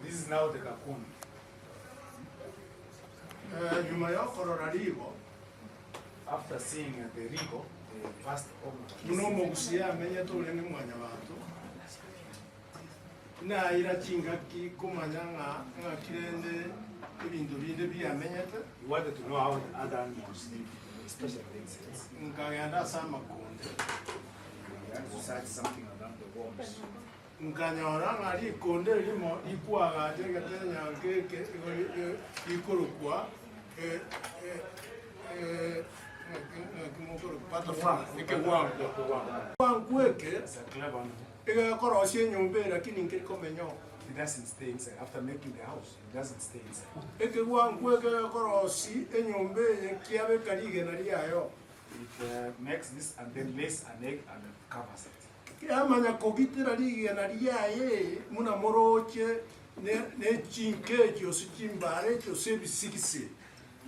This is now the cocoon. After seeing the Rigo, the first you wanted to know how other animals live, especially the insects. You have to search something around the worms. It doesn't stay inside. After making the house, it doesn't stay inside. It makes this and then lays an egg and covers it.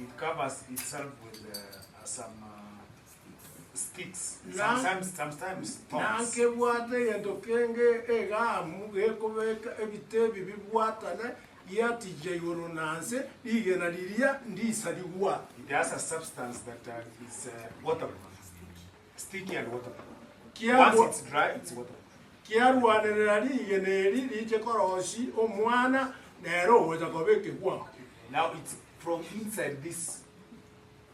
It covers itself with some sticks, sometimes thorns. It has a substance that is waterproof, sticky and waterproof. Once it's dry, it's waterproof. Now it's from inside this,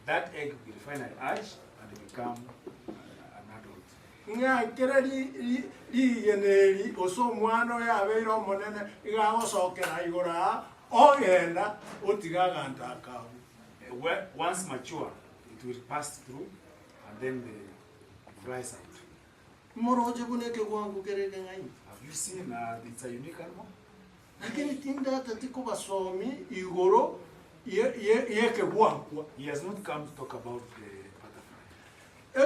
that egg will finally hatch and become an adult. Once mature, it will pass through and then the flies out. Have you seen it's a unique animal? He has not come to talk about the butterfly.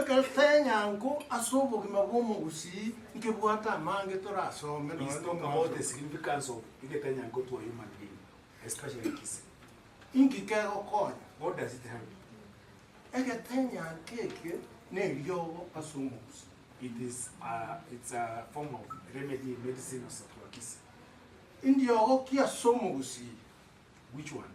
He's talking about the significance of Egetenyango to a human being, especially kissing. What does it help? It's a form of remedy, medicine, or sacrifice. Which one?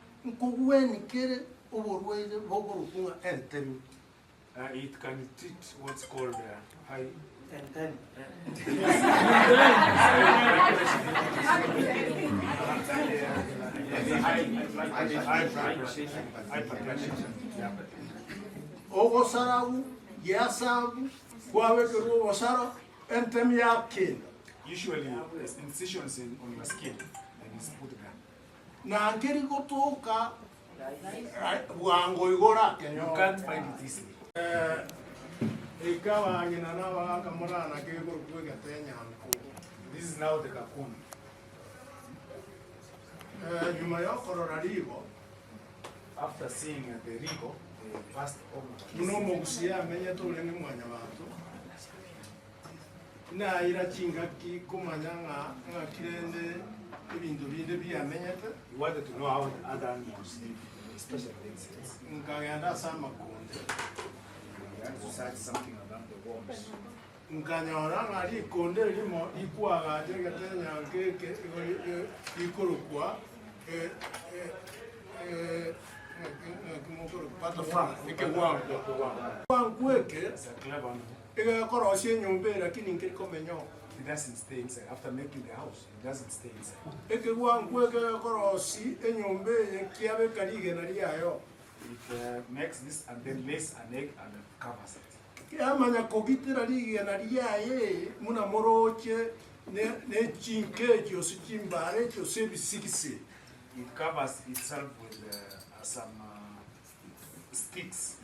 It can treat what's called high. Usually, incisions on your skin, and it's put there. You can't find it easily. This is now the cocoon. After seeing the Rigo, the first you wanted to know how other animals live, especially the insects. You have to search something around the worms. It doesn't stay inside. After making the house, it doesn't stay inside. It makes this and then lays an egg and covers it. It covers itself with some sticks,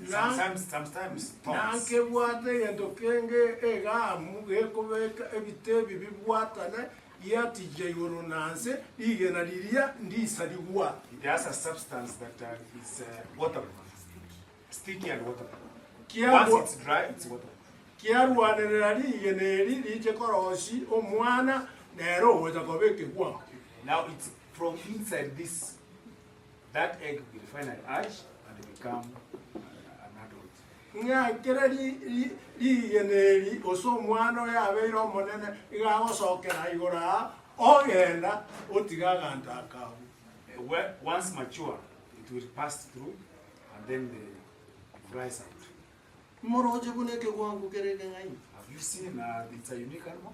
sometimes thorns. It has a substance that is waterproof, sticky and waterproof. Once it's dry, it's waterproof. Now it's from inside this, that egg will finally hatch and become an adult. nga kereri yeneri osomwano yabeiro monene igagosokera igora ogenda otigaga ntakabu. Once mature, it will pass through and then the flies out. Moroje buneke gwangu kereke ngai. Have you seen it's a unique animal?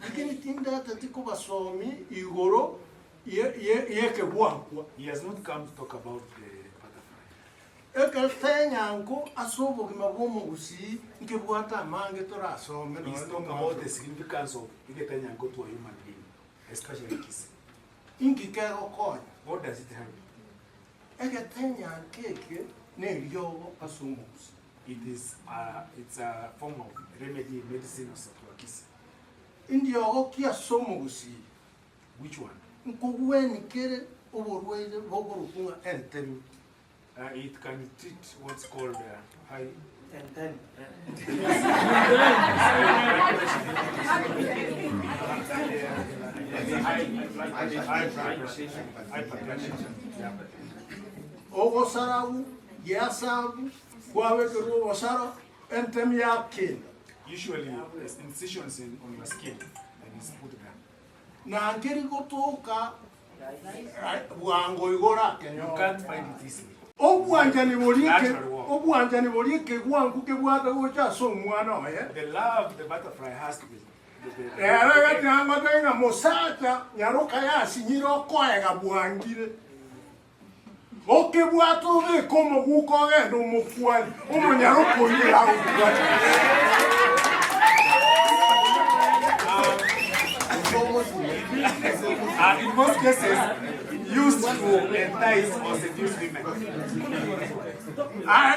Lakini tinda tatiko basomi igoro yeke bwangu. He has not come to talk about the butterfly. Egetenyango asobo kimabomo gusi nke bwata mange tora asome. He's talking about the significance of Egetenyango to a human being, especially kiss. Inki kero konya. What does it have? Egetenyango keke ne ryogo asomo gusi. It's a form of remedy, medicine or satuakisi. Indiogo kia somo gusi. Which one? Nkuweni kere oborwele bogorukunga entemi. It can treat what's called high Entemi. hypertension. Ogo sarabu, yasabu, kwawekeru osaro, entemi ya kin. Usually, there's incisions on your skin and it's put there. Na angeri gotoka wango igora kenyo. You can't find it easily. Obuanjani bolieke gwangu ke bwata gocha so mwana oye. The love the butterfly has to be. Era gati tenga mosata nyaroka ya sinyiro koega bwangire. Oke bwato be como guko gendo mukwali. Omo nyaroko yira in most cases, used to entice or seduce women.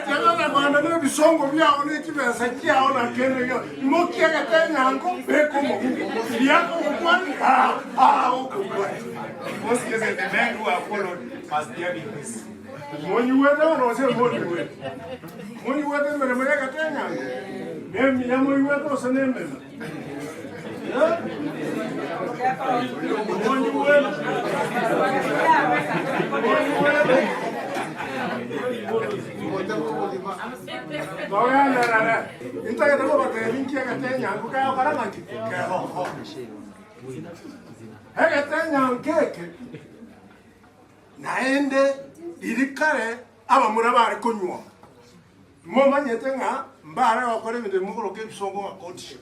Tena kwanda ne bisongo bya one tibesa kia ona kene yo. Mokia Egetenyango be como guko. Yako mukwali In most cases, the men who are followed must be having this. When you were down, I said, when you were there, Egetenyango. Name Yamu, you were those a name. When you were naende irikare abamura bari kunywa moma nyete nga mbare wakore minde mukoro ke bisongo wa courtship.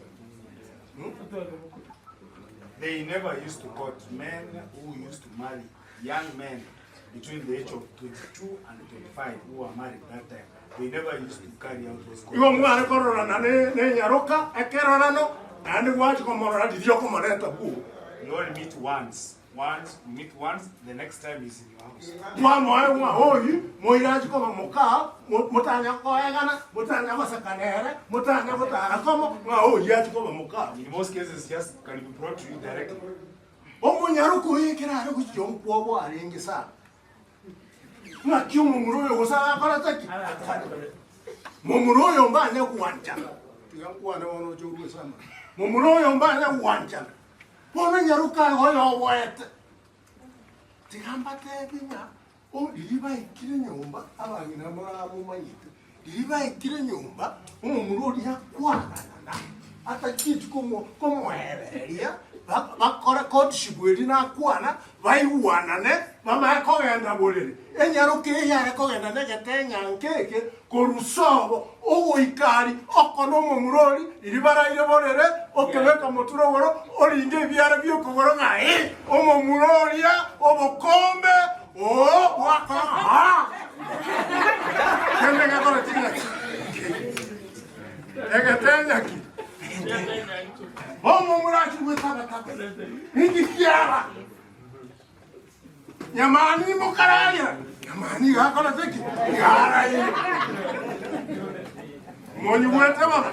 They never used to court men who used to marry young men between the age of 22 and 25 who were married that time. They never used to carry out those courts. Iwo mwana korora na ne nyaroka ekerora no andi wachi komorora didio komorenta bu. You only meet once. Meet once, the next time is in your house. Mwa hoyi, moiraji koma moka, mutanya koegana, mutanya masakanere, mutanya mutara komo, mwa hoyi yaji koma moka. In most cases, just can be brought to you directly. Omo nyaruko yekera ari kuchom kwobo arenge sa. Na kyumu muroyo gosara karataki. Mumuroyo mbanya kuwanja. Tiyakuwana wono choruwe sama. Mumuroyo mbanya kuwanja. Bona nyaruka hoyo wete. Tigamba tebinya. O diliba ikire nyumba abangina muramu manyite. Diliba ikire nyumba umurodi yakwana. Ata kitu como hereria. Bakora courtship wedi na kwana baiwana ne mama yakogenda bolere. Enyaruka yare kogenda Egetenyango keke korusobo owo ikari okono mumurori iribara ile bolere okebeka moturo woro oringe byara byokogoro ngai omumuroria obukombe waka kende ngakora tinga Egetenyango omumurachi wetaka ngi kiara nyamani mukaraya nyamani gakora teki yara ile moni wete baba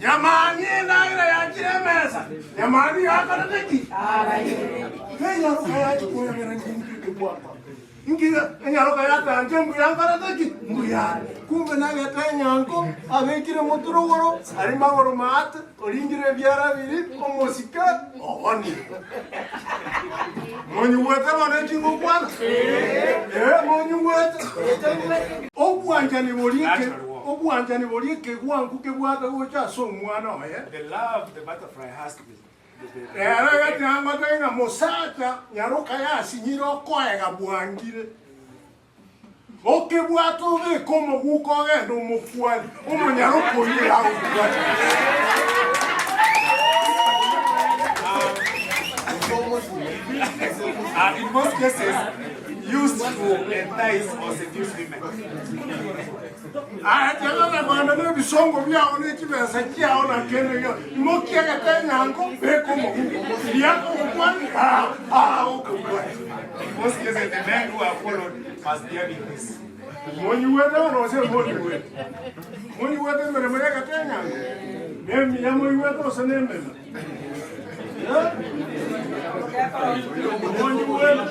nyamani naira ya kiremesa nyamani gakora teki yara ile kenya rukaya chukua mera ngi kwa Ingira enyaroka yata njembu yankara teki mbuya kumbe na Egetenyango abekire moturogoro ari magoro mat oringire byara biri omosika oni monyu wete bana chingo kwana monyu wete obuanjani bolieke gwangu ke bwata gocha so mwana oye. The love the butterfly has to be. Era gatanga tenga mosata nyaroka ya sinyiro koega bwangire. Oke bwato be como guko gendo mukwani. Omo nyaroko ye ya ubwati. In most cases, used to entice or seduce women. Tena bwana na bisongo byao ni kibesa kyao na kene yo. Mokia Egetenyango be como guko. Yako mukwani ukubwati. In most cases, the men who are followed must be having this. Moni weta no se moni weta. Moni weta mere Egetenyango. Mimi ya moni weta se nembe. Moni weta.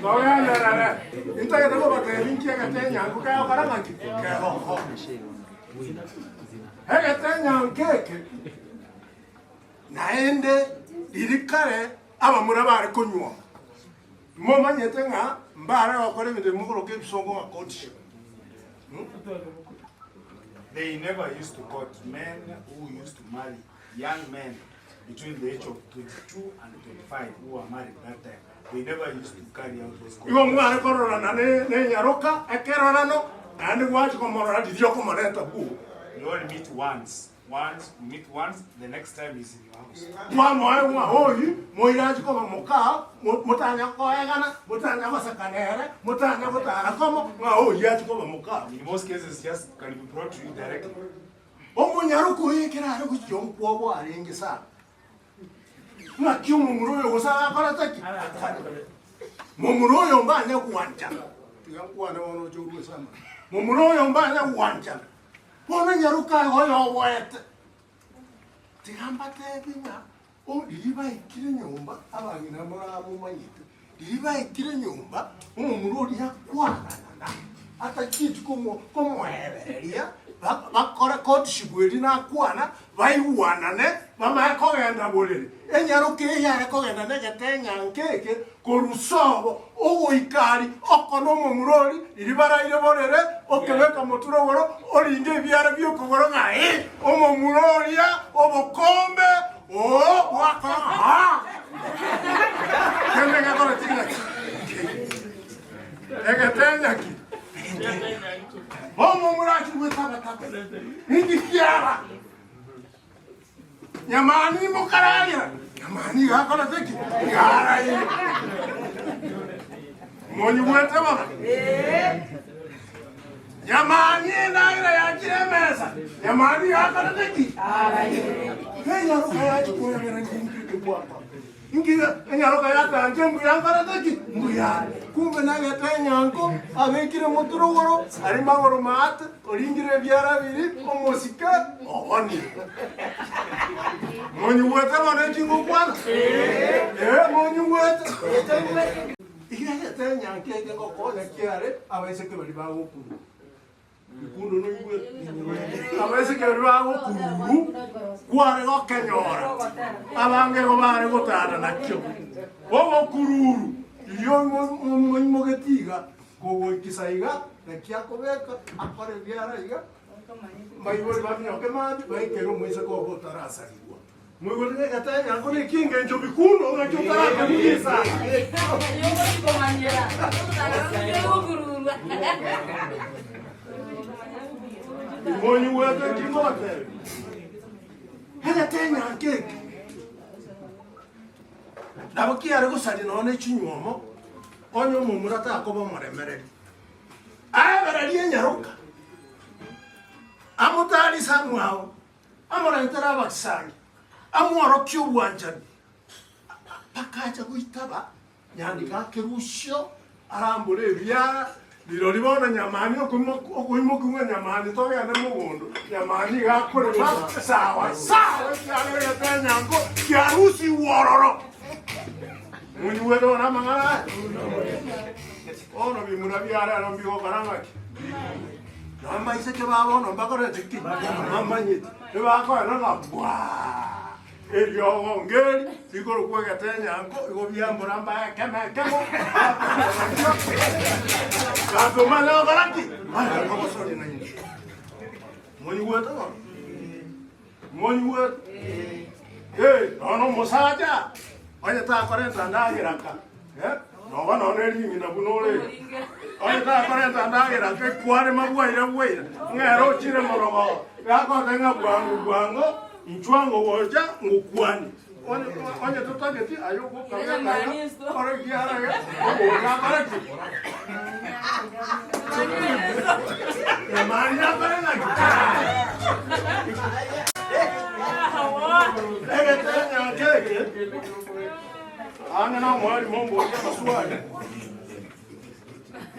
Toya inta ya go bate linki Egetenyango ka karanga ki. Egetenyango keke. Naende dirikare aba murabare konywa. Moma nyete nga mbare wakore mide mukoro ke bisongo akoti. They never used to court men who used to marry young men between the age of 22 and 25 who were married that time. They never used to carry out those courts. Iwo mware korora na ne nyaroka ekerora no andi wachi komora didio komoreta bu. You only meet once. You meet once, the next time is in your house. Mwa hoyi moiraji koma moka mutanya koegana mutanya masakanere mutanya mutara komo mwa hoyi yaji koma moka. In most cases, just can be brought to you directly. Omunyaruko yekera ari kuchyonkwo bwo aringi sana. Mwa kyumu muroyo gusaba karataki. Mumuroyo mbanya kuwanja. Tiyankwana wono churu sana. Mumuroyo mbanya kuwanja. Bona nyaruka hoyo wete. Tigamba tebinya. O diliba ikire nyumba abangina muramu manyite. Diliba ikire nyumba umurori yakwana. Ata kitu como heberia. Bakora koti shibweri na kwana baiwanane mama kogenda bolere enyaruke yare kogenda Egetenyango keke korusobo ogoikari okono mumurori iribara ile bolere okebeka moturogoro oringe byara byokogoro ngai omumuroria obokombe waka ha kende ngakora tinga Egetenyango Homo murachi wetaba hindi kiara. Nyamani mokaraya. Nyamani hakala teki. Yara ile. Moni wetaba. Nyamani naira ya kiremesa. Nyamani hakala teki. Yara ile. Kenya rukaya chukua ngana ngingi kwa. Ingira enyaroka yata anjembu yankara teki. Mbuya. Kumbe na Egetenyango abekire moturogoro ari magoro mat oringire byara biri omosika oboni moni wete bana chingo kwana moni wete Egetenyango keke ngokona kiare abese ke bali bago kuru ikundo no yiwe abese ke bali bago kuru kware gokenyora abange go bare gotana nakyo obo kururu yo mogetiga ko kisaiga na kiakobeka akore biara iga maibori bamyo ke mati baikero mwise ko botarasa igwa mwigori Egetenyango ni kinge njo bikuno nga chotara ke mwisa yo ko komanyera moni wete kimote Egetenyango keke Daboki are go sadi no ne chinywomo onyo mumurata akobo moremere aberali enyaroka amutali samwao amora intara baksangi amworo kyobwanjani pakacha kuitaba nyandi gakerusho arambure bya liro libona nyamani okuimo kumwe nyamani to ya mugondo nyamani gakore sawa ya Egetenyango kiarusi wororo Muni wedo na mangala. Ono bi munabiara no bi okaranga. Namba ise ke babo no bakore tiki. Namba nyiti. E ba ko no na bwa. Elio ngeli igoro kwa Egetenyango igo byambura mba kemo. Kato mana baraki. Ai ko sori na ni. Moni wata no. Moni wata. Ono mosaja. Oye ta 40 ndagiraka. No bana oneri ngina bunore. Oye ta 40 ndagiraka kware mabwaira bwaira. Ngero chire morogo. Gako tenga bwango. Mchwango woja ngukwani. Onye tutageti ayoko kamera. Ore kiara ya. Oya baraki. Ya Maria barena. Egetenyango keke. Angana mwari mombo ya maswali.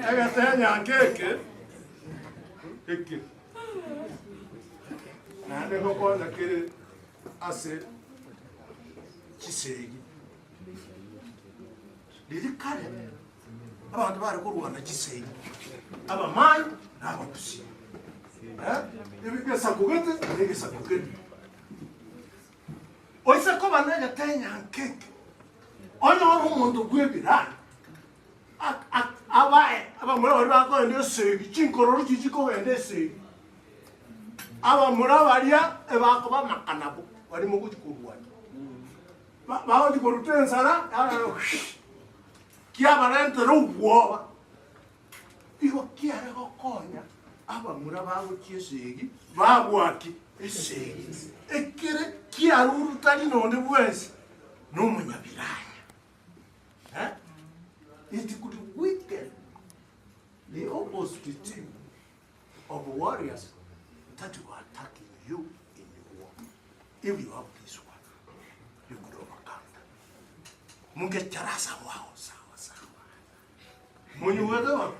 Egetenyango keke. Keke. Nande ko na kire ase kisegi. Lili kare. Abantu bari ko Rwanda kisegi. Aba man naba kusi. Ibi sakugete, ibi sakugete. Oisa ko bana Egetenyango keke. Onyo umuntu gwebira. Aba muri bako ende segi, chinkoro chichiko ende segi. Aba murabaria ebakoba makanabo wali mukuchikurwa bawo chikurutensana kia barente ruwa igo kia rego konya aba murabago chiesegi babwaki esegi ekere kia rurutani nonde bwese no munyabiranya it could weaken the opposite team of warriors that you are attacking you in your war. If you have this one, you could overcome them. Mungecharasa wao sawa. Munyu wedo.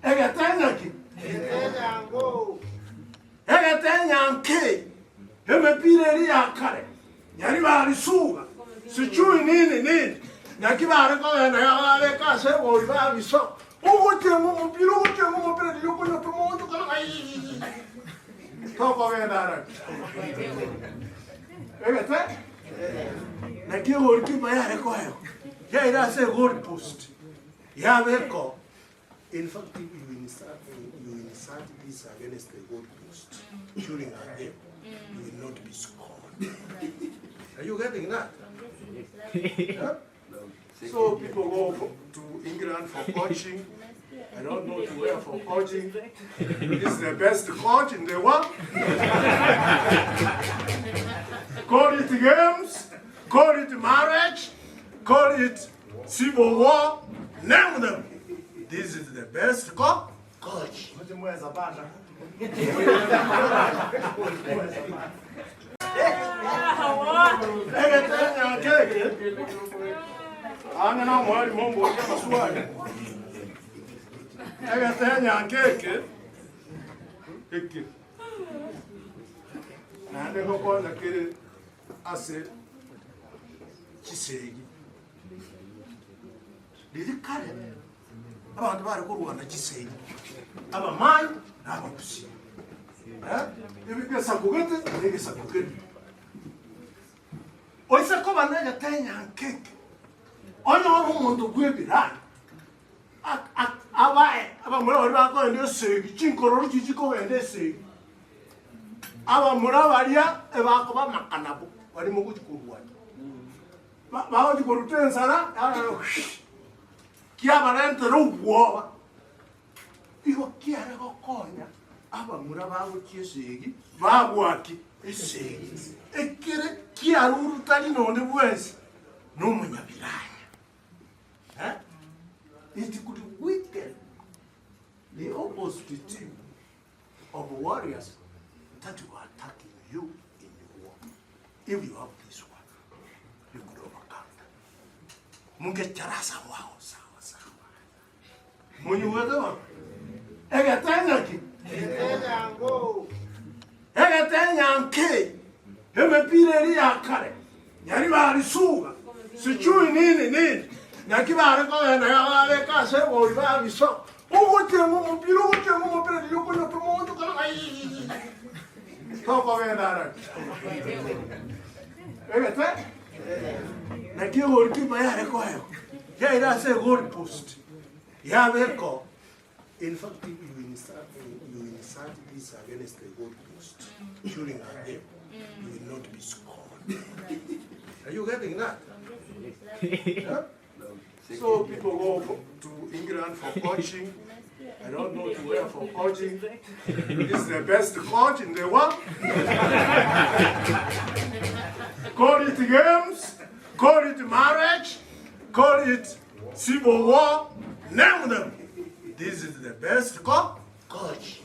Egetenyango. Egetenyango. Emepireri akare. Yari bari suga. Sichui nini. Nakibare ko na yale ka se bo ba biso. Ugotengo mupira yuko no tomo kana ai. Toko vendara. Egete? Na kio gorki maya eko hayo. Ya ira se goal post. Ya veko. In fact, you insert this against the goal post during a game. You will not be scored. Are you getting that? Yeah? So people go to England for coaching. I don't know to where for coaching. This is the best coach in the world. Call it games, call it marriage, call it civil war, name them. This is the best coach. Angana mwari mombo ya maswali. Egetenyango keke. Nande ko na kire ase kisegi. Lili kare. Abantu bari ko Rwanda kisegi. Aba man naba kusi. Ibi sakugete. Oisa ko bana Egetenyango keke. Onyo umuntu gwebira. Aba muri bako ende segi, chinkoro chichiko ende segi. Aba murabaria ebakoba makanabo wali mukuchikurwa. Bawo chikurutensana kia barente ruwa. Igo kia rego konya aba murabago chiesegi babwaki esegi. Ekere kia rurutani nonde bwese no munyabiranya. It could weaken the opposite team of warriors that you are attacking you in your war. If you have this one, you could overcome them. Mungecharasa wao sawa. Munyu wedo. Egetenyango. Emepireri akare. Yari bari suga. Sichui nini. Nakibare ko na yale ka se bo ba biso. Ugotengo mupira yuko no tomo kana ai. Toko vendara. Egete? Na kia goalkeeper ya reko hayo. Ya ira se goal post. Ya reko. In fact, if you insert this against the goal post during a game, you will not be scored. Are you getting that? Yeah? So people go to England for coaching. I don't know to where for coaching. This is the best coach in the world. Call it games, call it marriage, call it civil war, name them. This is the best coach.